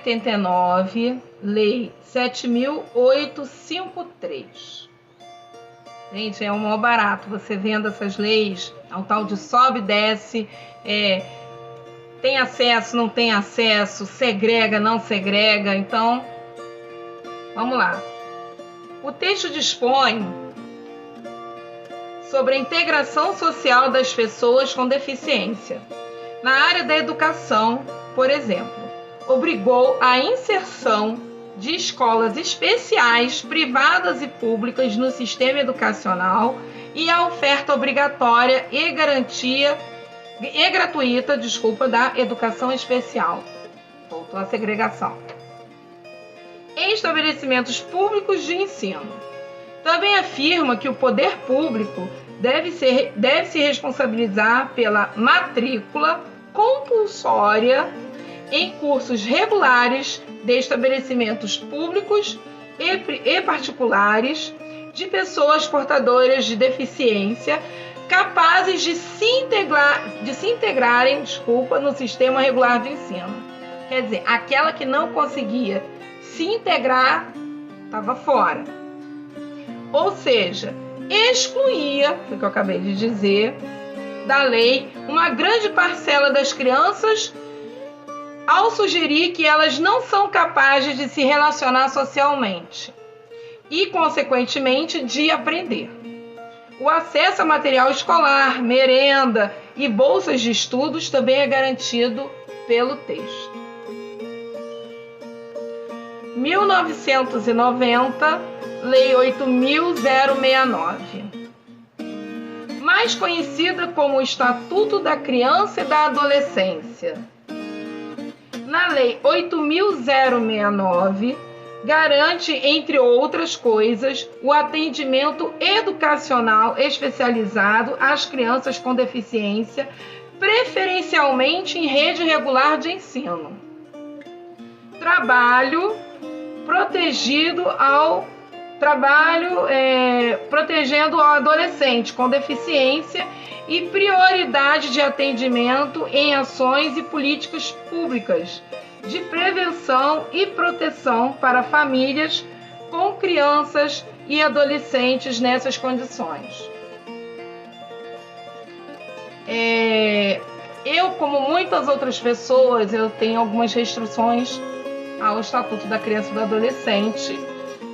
1989, Lei 7.853. Gente, é o maior barato você vendo essas leis, é um tal de sobe e desce, tem acesso, não tem acesso, segrega, não segrega. Então, vamos lá. O texto dispõe sobre a integração social das pessoas com deficiência. Na área da educação, por exemplo, obrigou a inserção de escolas especiais, privadas e públicas no sistema educacional e a oferta obrigatória e gratuita, da educação especial. Voltou a segregação. Em estabelecimentos públicos de ensino. Também afirma que o poder público deve se responsabilizar pela matrícula compulsória em cursos regulares de estabelecimentos públicos e particulares de pessoas portadoras de deficiência capazes de se integrarem no sistema regular de ensino. Quer dizer, aquela que não conseguia se integrar estava fora. Ou seja, excluía, foi o que eu acabei de dizer, da lei, uma grande parcela das crianças ao sugerir que elas não são capazes de se relacionar socialmente e, consequentemente, de aprender. O acesso a material escolar, merenda e bolsas de estudos também é garantido pelo texto. 1990, Lei 8.069, mais conhecida como Estatuto da Criança e da Adolescência. Na Lei 8.069, garante, entre outras coisas, o atendimento educacional especializado às crianças com deficiência, preferencialmente em rede regular de ensino. Protegendo ao adolescente com deficiência e prioridade de atendimento em ações e políticas públicas de prevenção e proteção para famílias com crianças e adolescentes nessas condições. Eu, como muitas outras pessoas, eu tenho algumas restrições ao Estatuto da Criança e do Adolescente,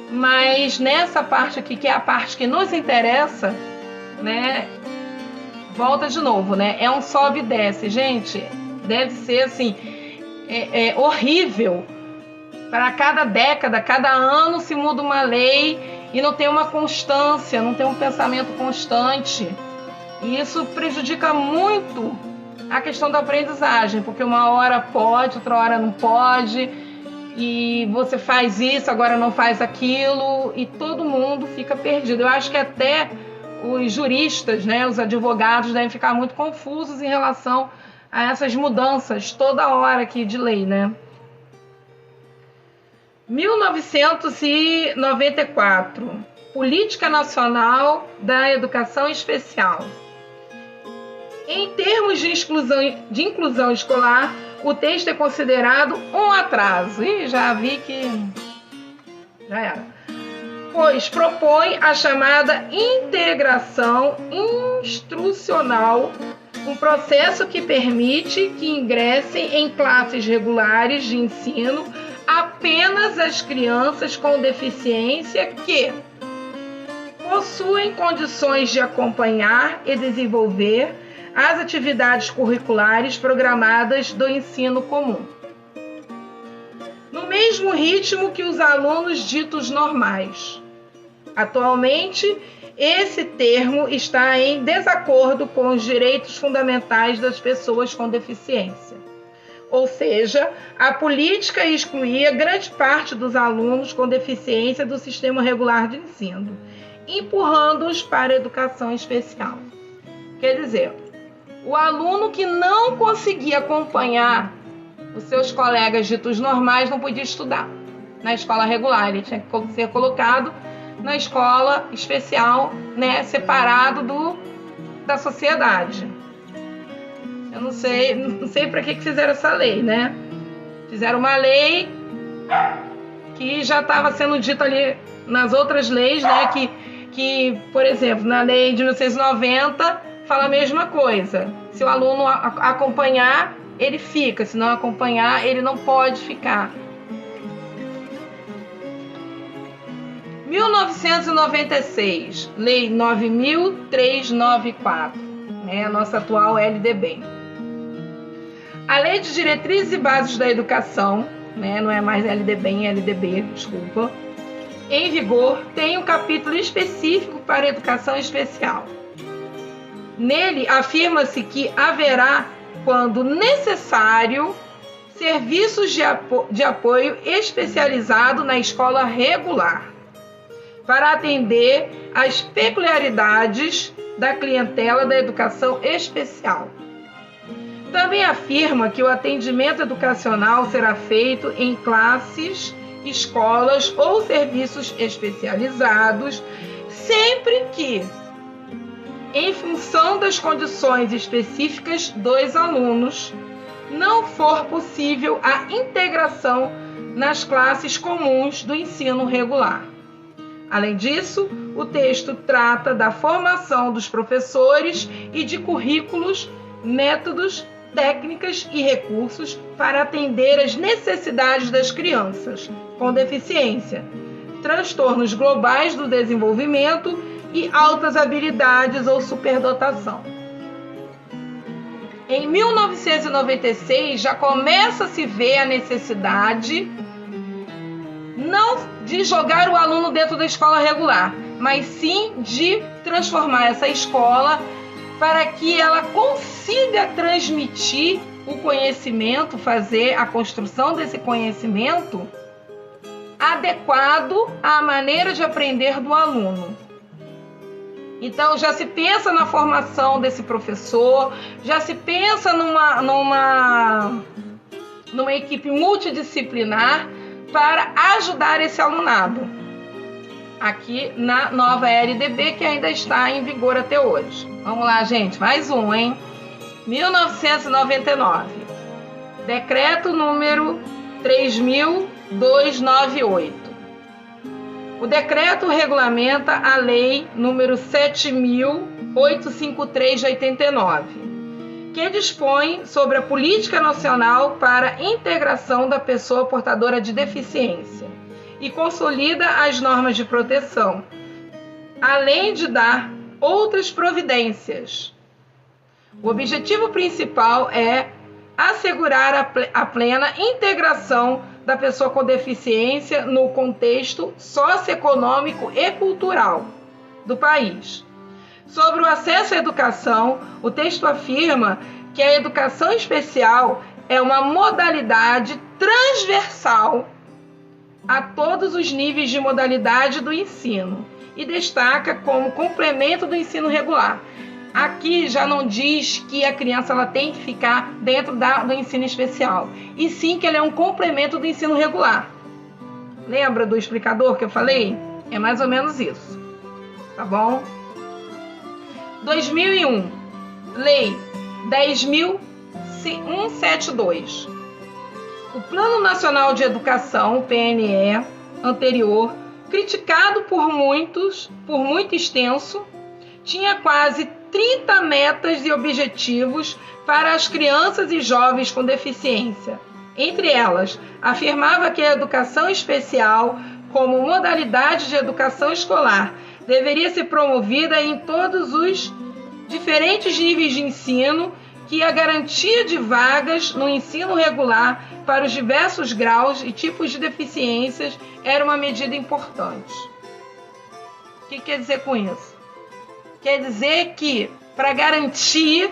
mas nessa parte aqui, que é a parte que nos interessa, né, volta de novo, né, é um sobe e desce, gente, deve ser assim, horrível. Para cada década, cada ano se muda uma lei e não tem uma constância, não tem um pensamento constante. E isso prejudica muito a questão da aprendizagem, porque uma hora pode, outra hora não pode, e você faz isso, agora não faz aquilo, e todo mundo fica perdido. Eu acho que até os juristas, né, os advogados devem ficar muito confusos em relação a essas mudanças toda hora aqui de lei, né? 1994, Política Nacional da Educação Especial. Em termos de inclusão escolar, o texto é considerado um atraso. E já vi que já era. Pois propõe a chamada integração instrucional, um processo que permite que ingressem em classes regulares de ensino apenas as crianças com deficiência que possuem condições de acompanhar e desenvolver as atividades curriculares programadas do ensino comum, no mesmo ritmo que os alunos ditos normais. Atualmente, esse termo está em desacordo com os direitos fundamentais das pessoas com deficiência. Ou seja, a política excluía grande parte dos alunos com deficiência do sistema regular de ensino, empurrando-os para a educação especial. Quer dizer, o aluno que não conseguia acompanhar os seus colegas ditos normais não podia estudar na escola regular, ele tinha que ser colocado na escola especial, né, separado da sociedade. Eu não sei para que fizeram essa lei, né? Fizeram uma lei que já estava sendo dito ali nas outras leis, né, que, por exemplo, na lei de 1990 fala a mesma coisa. Se o aluno acompanhar, ele fica. Se não acompanhar, ele não pode ficar. 1996, Lei 9.394, né, a nossa atual LDB. A Lei de Diretrizes e Bases da Educação, né, não é mais LDB, LDB, desculpa, em vigor, tem um capítulo específico para educação especial. Nele, afirma-se que haverá, quando necessário, serviços de apoio especializado na escola regular, para atender às peculiaridades da clientela da educação especial. Também afirma que o atendimento educacional será feito em classes, escolas ou serviços especializados, sempre que, em função das condições específicas dos alunos, não for possível a integração nas classes comuns do ensino regular. Além disso, o texto trata da formação dos professores e de currículos, métodos, técnicas e recursos para atender às necessidades das crianças com deficiência, transtornos globais do desenvolvimento e altas habilidades ou superdotação. Em 1996, já começa a se ver a necessidade não de jogar o aluno dentro da escola regular, mas sim de transformar essa escola para que ela consiga transmitir o conhecimento, fazer a construção desse conhecimento adequado à maneira de aprender do aluno. Então, já se pensa na formação desse professor, já se pensa numa equipe multidisciplinar para ajudar esse alunado, aqui na nova LDB, que ainda está em vigor até hoje. Vamos lá, gente, mais um, hein? 1999, Decreto número 3.298. O decreto regulamenta a Lei número 7.853 de 89, que dispõe sobre a Política Nacional para a Integração da Pessoa Portadora de Deficiência e consolida as normas de proteção, além de dar outras providências. O objetivo principal é assegurar a plena integração da pessoa com deficiência no contexto socioeconômico e cultural do país. Sobre o acesso à educação, o texto afirma que a educação especial é uma modalidade transversal a todos os níveis de modalidade do ensino e destaca como complemento do ensino regular. Aqui já não diz que a criança ela tem que ficar dentro do ensino especial, e sim que ele é um complemento do ensino regular. Lembra do explicador que eu falei? É mais ou menos isso, tá bom? 2001, Lei 10.172. O Plano Nacional de Educação, o PNE, anterior, criticado por muito extenso, tinha quase 30 metas e objetivos para as crianças e jovens com deficiência. Entre elas, afirmava que a educação especial, como modalidade de educação escolar, deveria ser promovida em todos os diferentes níveis de ensino, que a garantia de vagas no ensino regular para os diversos graus e tipos de deficiências era uma medida importante. O que quer dizer com isso? Quer dizer que para garantir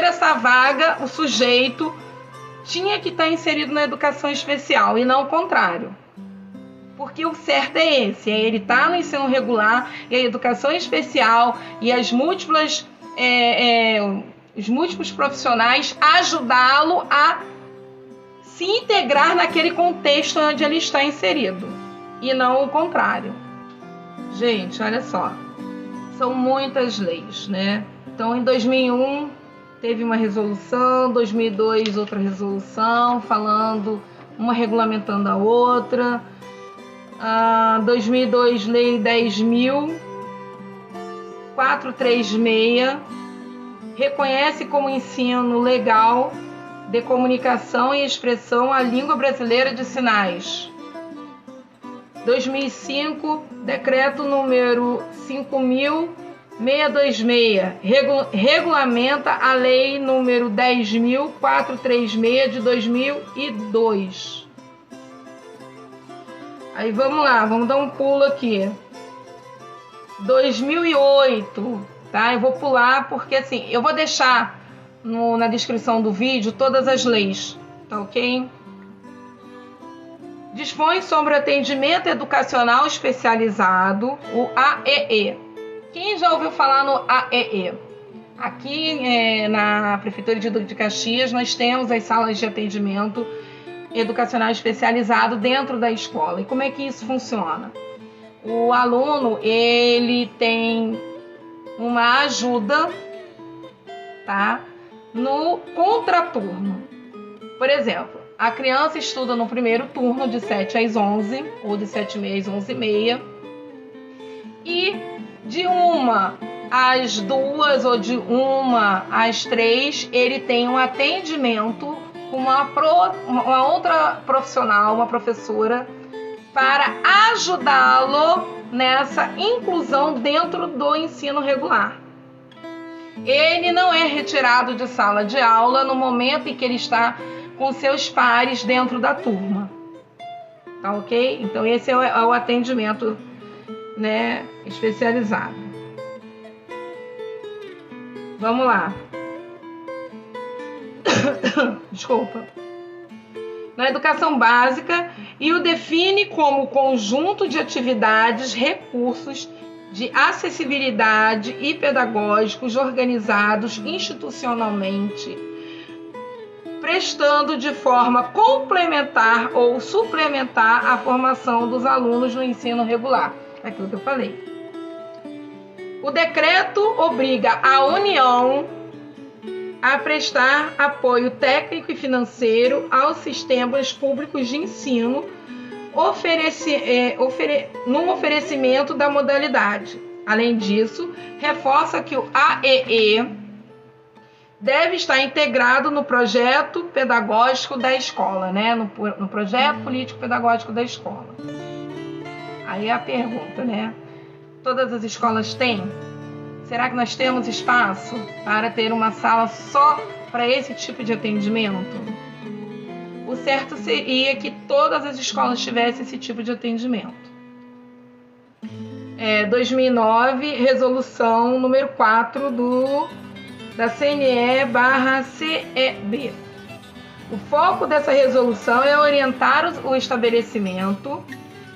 essa vaga, o sujeito tinha que estar inserido na educação especial e não o contrário. Porque o certo é esse, é ele estar no ensino regular e a educação especial e os múltiplos profissionais ajudá-lo a se integrar naquele contexto onde ele está inserido e não o contrário. Gente, olha só, são muitas leis, né? Então, em 2001 teve uma resolução, 2002 outra resolução falando uma regulamentando a outra. 2002, Lei 10.436, reconhece como ensino legal de comunicação e expressão a língua brasileira de sinais. 2005, Decreto número 5.626, regulamenta a Lei número 10.436 de 2002. Aí vamos lá, vamos dar um pulo aqui. 2008, tá? Eu vou pular porque assim, eu vou deixar na descrição do vídeo todas as leis, tá ok? Dispõe sobre atendimento educacional especializado, o AEE. Quem já ouviu falar no AEE? Aqui na Prefeitura de Duque de Caxias nós temos as salas de atendimento educacional especializado dentro da escola. E como é que isso funciona? O aluno, ele tem uma ajuda, tá? No contraturno. Por exemplo, a criança estuda no primeiro turno de 7 às 11, ou de 7h30 às 11h30, e de 1 às 2 ou de 1 às 3, ele tem um atendimento com uma outra profissional, uma professora, para ajudá-lo nessa inclusão dentro do ensino regular. Ele não é retirado de sala de aula no momento em que ele está com seus pares dentro da turma. Tá ok? Então esse é o atendimento, né, especializado. Vamos lá. Desculpa. Na educação básica, e o define como conjunto de atividades, recursos de acessibilidade e pedagógicos organizados institucionalmente, prestando de forma complementar ou suplementar a formação dos alunos no ensino regular. Aquilo que eu falei. O decreto obriga a União a prestar apoio técnico e financeiro aos sistemas públicos de ensino no oferecimento da modalidade. Além disso, reforça que o AEE deve estar integrado no projeto pedagógico da escola, né? No projeto político-pedagógico da escola. Aí a pergunta, né? Todas as escolas têm? Será que nós temos espaço para ter uma sala só para esse tipo de atendimento? O certo seria que todas as escolas tivessem esse tipo de atendimento. 2009, resolução número 4 da CNE/CEB. O foco dessa resolução é orientar o estabelecimento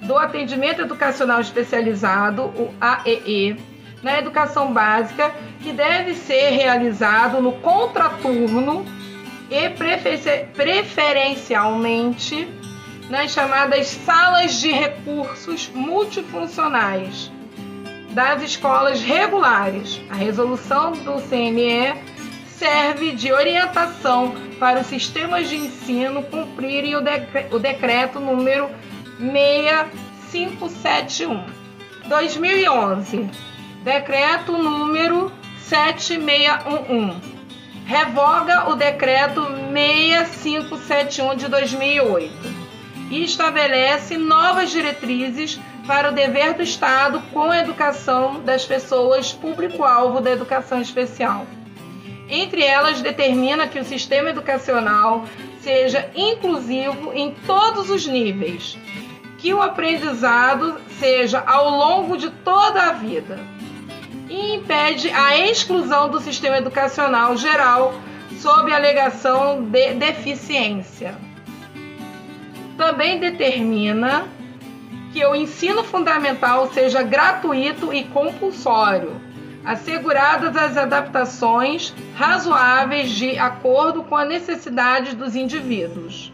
do atendimento educacional especializado, o AEE, na educação básica, que deve ser realizado no contraturno e preferencialmente nas chamadas salas de recursos multifuncionais das escolas regulares. A resolução do CNE serve de orientação para os sistemas de ensino cumprirem o decreto número 6571. 2011, decreto número 7611. Revoga o decreto 6571 de 2008 e estabelece novas diretrizes para o dever do Estado com a educação das pessoas público-alvo da educação especial. Entre elas, determina que o sistema educacional seja inclusivo em todos os níveis, que o aprendizado seja ao longo de toda a vida e impede a exclusão do sistema educacional geral sob alegação de deficiência. Também determina que o ensino fundamental seja gratuito e compulsório, asseguradas as adaptações razoáveis de acordo com as necessidades dos indivíduos.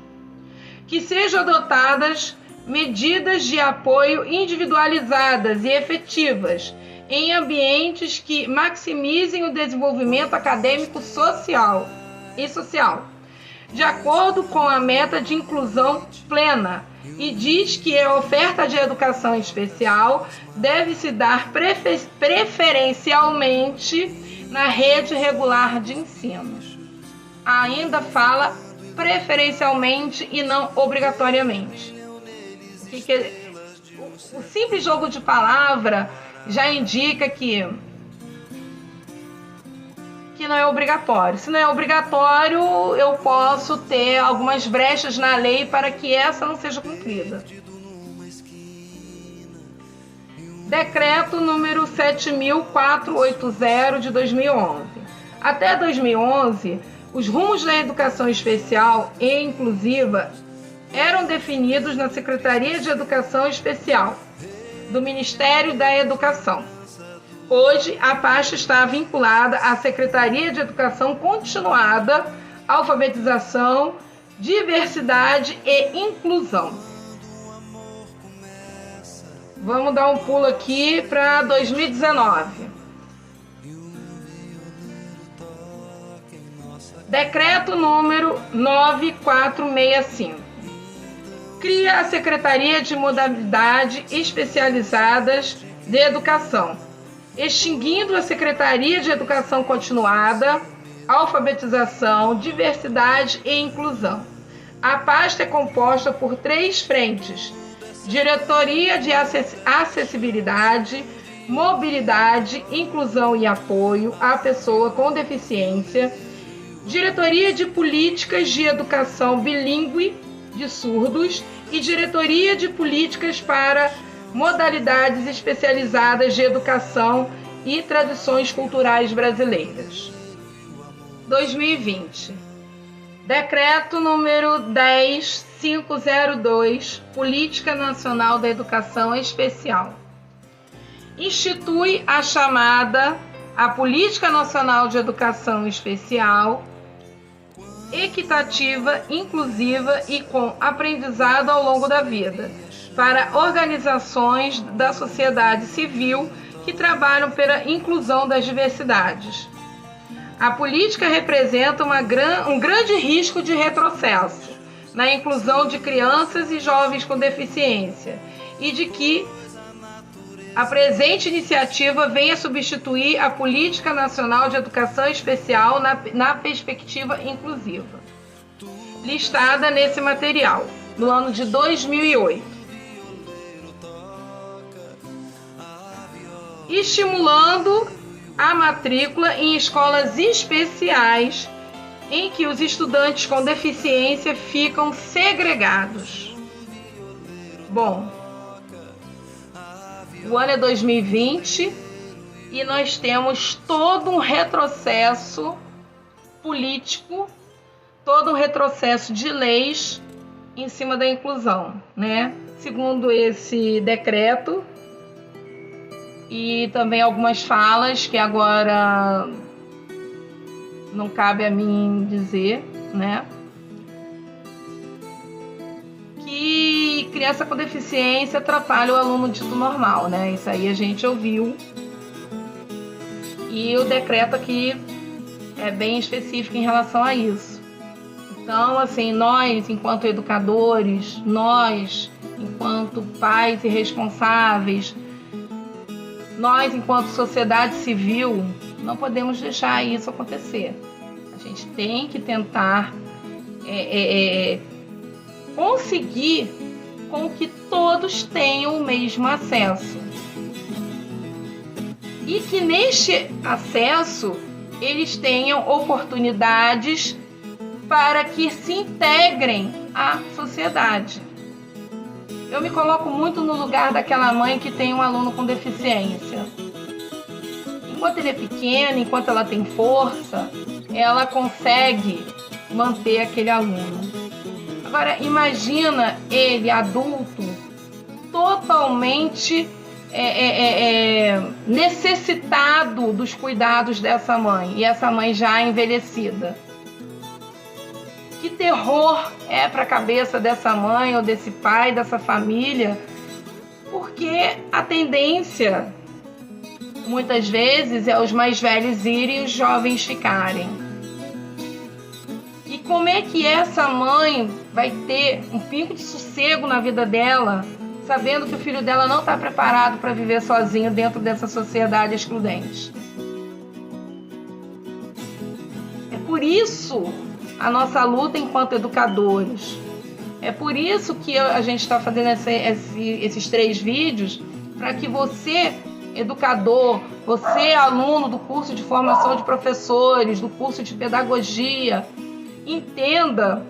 Que sejam adotadas medidas de apoio individualizadas e efetivas em ambientes que maximizem o desenvolvimento acadêmico e social, de acordo com a meta de inclusão plena, e diz que a oferta de educação especial deve se dar preferencialmente na rede regular de ensino. Ainda fala preferencialmente e não obrigatoriamente. O simples jogo de palavra já indica que não é obrigatório. Se não é obrigatório, eu posso ter algumas brechas na lei para que essa não seja cumprida. Decreto número 7.480 de 2011. Até 2011, os rumos da educação especial e inclusiva eram definidos na Secretaria de Educação Especial do Ministério da Educação. Hoje, a pasta está vinculada à Secretaria de Educação Continuada, Alfabetização, Diversidade e Inclusão. Vamos dar um pulo aqui para 2019. Decreto número 9465. Cria a Secretaria de Modalidades Especializadas de Educação, extinguindo a Secretaria de Educação Continuada, Alfabetização, Diversidade e Inclusão. A pasta é composta por 3 frentes: Diretoria de Acessibilidade, Mobilidade, Inclusão e Apoio à Pessoa com Deficiência, Diretoria de Políticas de Educação Bilíngue de Surdos e Diretoria de Políticas para Modalidades Especializadas de Educação e Tradições Culturais Brasileiras. 2020. Decreto número 10502, Política Nacional da Educação Especial. Institui a chamada Política Nacional de Educação Especial, equitativa, inclusiva e com aprendizado ao longo da vida, para organizações da sociedade civil que trabalham pela inclusão das diversidades. A política representa um grande risco de retrocesso na inclusão de crianças e jovens com deficiência e de que a presente iniciativa venha substituir a Política Nacional de Educação Especial na perspectiva inclusiva, listada nesse material, no ano de 2008. Estimulando a matrícula em escolas especiais em que os estudantes com deficiência ficam segregados. Bom, o ano é 2020 e nós temos todo um retrocesso político, todo um retrocesso de leis em cima da inclusão, né? Segundo esse decreto, e também algumas falas que agora não cabe a mim dizer, né? Que criança com deficiência atrapalha o aluno dito normal, né? Isso aí a gente ouviu. E o decreto aqui é bem específico em relação a isso. Então, assim, nós, enquanto educadores, nós, enquanto pais e responsáveis, nós, enquanto sociedade civil, não podemos deixar isso acontecer. A gente tem que tentar conseguir com que todos tenham o mesmo acesso. E que neste acesso eles tenham oportunidades para que se integrem à sociedade. Eu me coloco muito no lugar daquela mãe que tem um aluno com deficiência. Enquanto ele é pequeno, enquanto ela tem força, ela consegue manter aquele aluno. Agora, imagina ele, adulto, totalmente necessitado dos cuidados dessa mãe, e essa mãe já envelhecida. Que terror é para a cabeça dessa mãe ou desse pai, dessa família, porque a tendência, muitas vezes, é os mais velhos irem e os jovens ficarem. E como é que essa mãe vai ter um pingo de sossego na vida dela, sabendo que o filho dela não está preparado para viver sozinho dentro dessa sociedade excludente? É por isso a nossa luta enquanto educadores. É por isso que a gente está fazendo esses 3 vídeos, para que você, educador, você, aluno do curso de formação de professores, do curso de pedagogia, entenda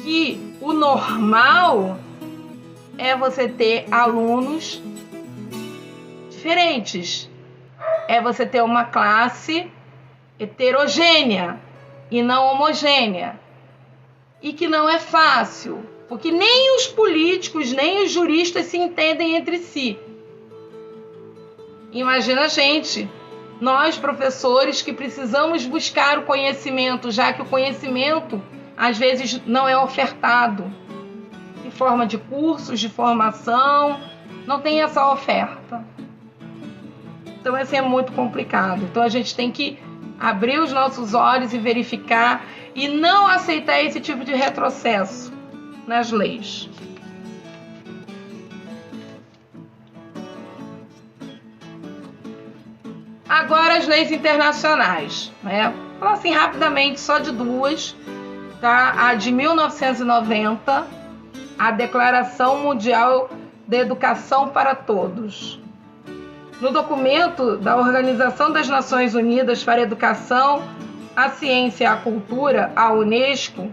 que o normal é você ter alunos diferentes. É você ter uma classe heterogênea e não homogênea. E que não é fácil, porque nem os políticos, nem os juristas se entendem entre si. Imagina a gente, nós professores que precisamos buscar o conhecimento, já que o conhecimento às vezes não é ofertado em forma de cursos, de formação, não tem essa oferta. Então isso é muito complicado. Então a gente tem que abrir os nossos olhos e verificar e não aceitar esse tipo de retrocesso nas leis. Agora as leis internacionais, né? Vou falar assim rapidamente só de 2, tá? A de 1990, a Declaração Mundial da Educação para Todos. No documento da Organização das Nações Unidas para a Educação, a Ciência e a Cultura, a Unesco,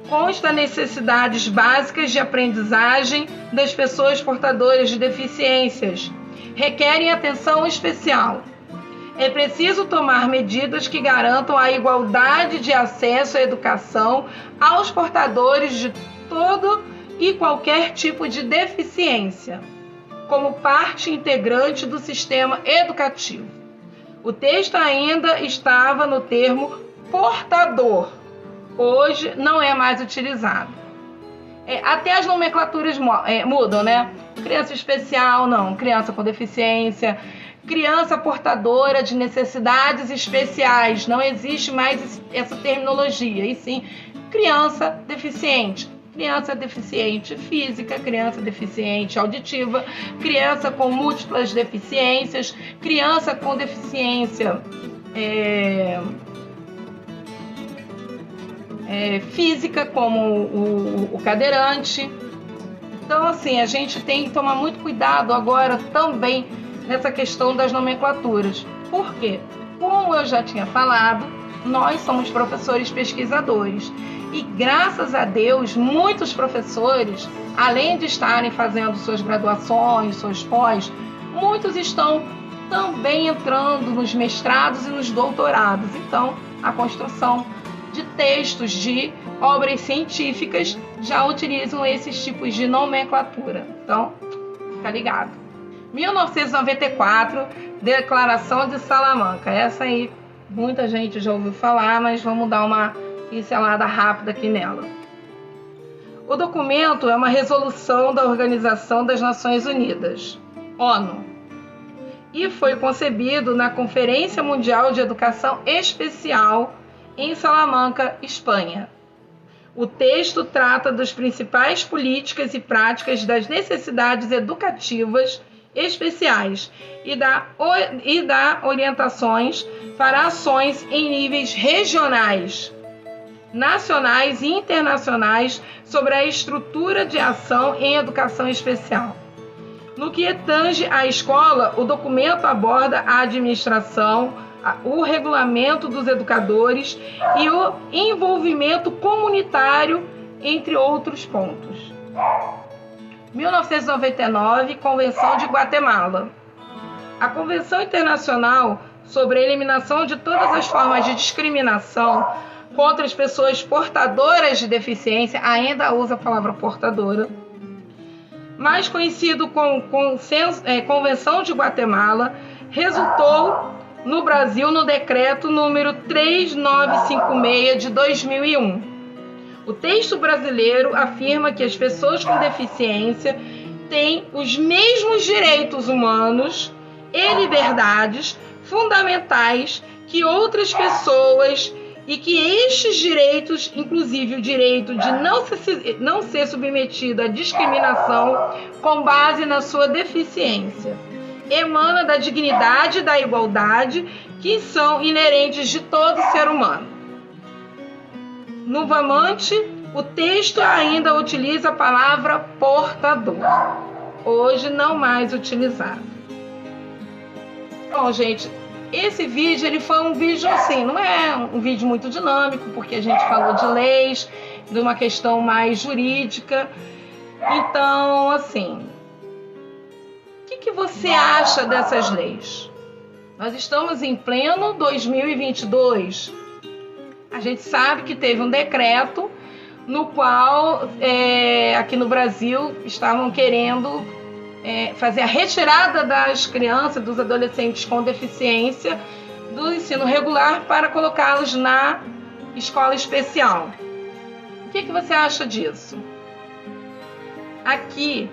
consta necessidades básicas de aprendizagem das pessoas portadoras de deficiências. Requerem atenção especial. É preciso tomar medidas que garantam a igualdade de acesso à educação aos portadores de todo e qualquer tipo de deficiência, como parte integrante do sistema educativo. O texto ainda estava no termo portador. Hoje não é mais utilizado. Até as nomenclaturas mudam, né? Criança especial, não. Criança com deficiência. Criança portadora de necessidades especiais. Não existe mais essa terminologia. E sim, criança deficiente. Criança deficiente física, criança deficiente auditiva, criança com múltiplas deficiências, criança com deficiência física, como o cadeirante. Então, assim, a gente tem que tomar muito cuidado agora também nessa questão das nomenclaturas. Por quê? Como eu já tinha falado, nós somos professores pesquisadores. E graças a Deus, muitos professores, além de estarem fazendo suas graduações, suas pós, muitos estão também entrando nos mestrados e nos doutorados. Então, a construção de textos, de obras científicas, já utilizam esses tipos de nomenclatura. Então, fica ligado. 1994, Declaração de Salamanca. Essa aí, muita gente já ouviu falar, mas vamos dar uma pincelada rápida aqui nela. O documento é uma resolução da Organização das Nações Unidas, ONU, e foi concebido na Conferência Mundial de Educação Especial em Salamanca, Espanha. O texto trata das principais políticas e práticas das necessidades educativas especiais e dá orientações para ações em níveis regionais, nacionais e internacionais sobre a estrutura de ação em educação especial. No que tange à escola, o documento aborda a administração, o regulamento dos educadores e o envolvimento comunitário, entre outros pontos. 1999, Convenção de Guatemala. A Convenção Internacional sobre a Eliminação de todas as formas de discriminação contra as pessoas portadoras de deficiência, ainda usa a palavra portadora, mais conhecido como Convenção de Guatemala, resultou no Brasil no decreto número 3956 de 2001. O texto brasileiro afirma que as pessoas com deficiência têm os mesmos direitos humanos e liberdades fundamentais que outras pessoas e que estes direitos, inclusive o direito de não ser submetido à discriminação com base na sua deficiência, emana da dignidade e da igualdade que são inerentes de todo ser humano. Novamente, o texto ainda utiliza a palavra portador, hoje não mais utilizado. Bom, gente, esse vídeo ele foi um vídeo assim, não é um vídeo muito dinâmico, porque a gente falou de leis, de uma questão mais jurídica. Então, assim, o que você acha dessas leis? Nós estamos em pleno 2022. A gente sabe que teve um decreto no qual, aqui no Brasil, estavam querendo fazer a retirada das crianças, dos adolescentes com deficiência do ensino regular para colocá-los na escola especial. O que você acha disso? Aqui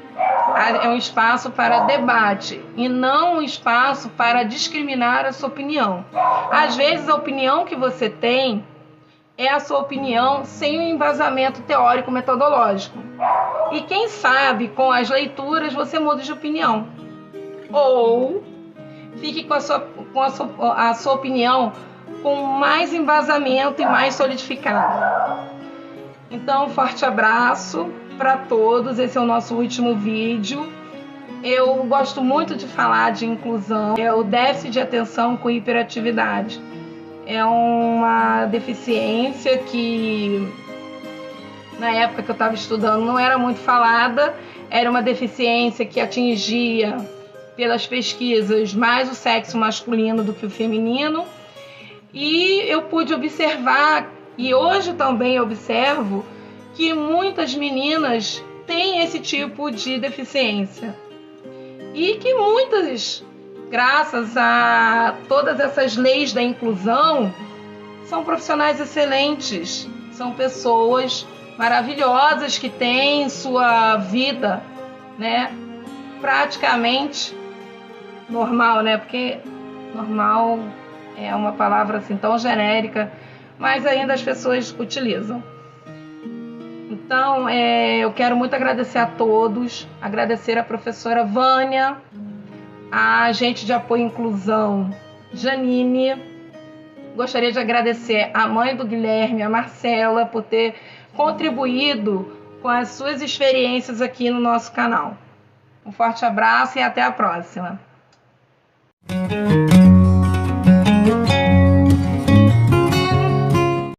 é um espaço para debate e não um espaço para discriminar a sua opinião. Às vezes a opinião que você tem é a sua opinião sem um embasamento teórico metodológico. E quem sabe, com as leituras, você muda de opinião. Ou fique com a sua opinião com mais embasamento e mais solidificada. Então, um forte abraço para todos. Esse é o nosso último vídeo. Eu gosto muito de falar de inclusão. É o déficit de atenção com hiperatividade. É uma deficiência que, na época que eu estava estudando, não era muito falada. Era uma deficiência que atingia, pelas pesquisas, mais o sexo masculino do que o feminino. E eu pude observar, e hoje também observo, que muitas meninas têm esse tipo de deficiência. E que muitas, graças a todas essas leis da inclusão, são profissionais excelentes, são pessoas maravilhosas que têm sua vida, né, praticamente normal, né? Porque normal é uma palavra assim tão genérica, mas ainda as pessoas utilizam. Então, eu quero muito agradecer a todos, agradecer a professora Vânia, a agente de apoio e inclusão Janine. Gostaria de agradecer a mãe do Guilherme, a Marcela, por ter contribuído com as suas experiências aqui no nosso canal. Um forte abraço e até a próxima.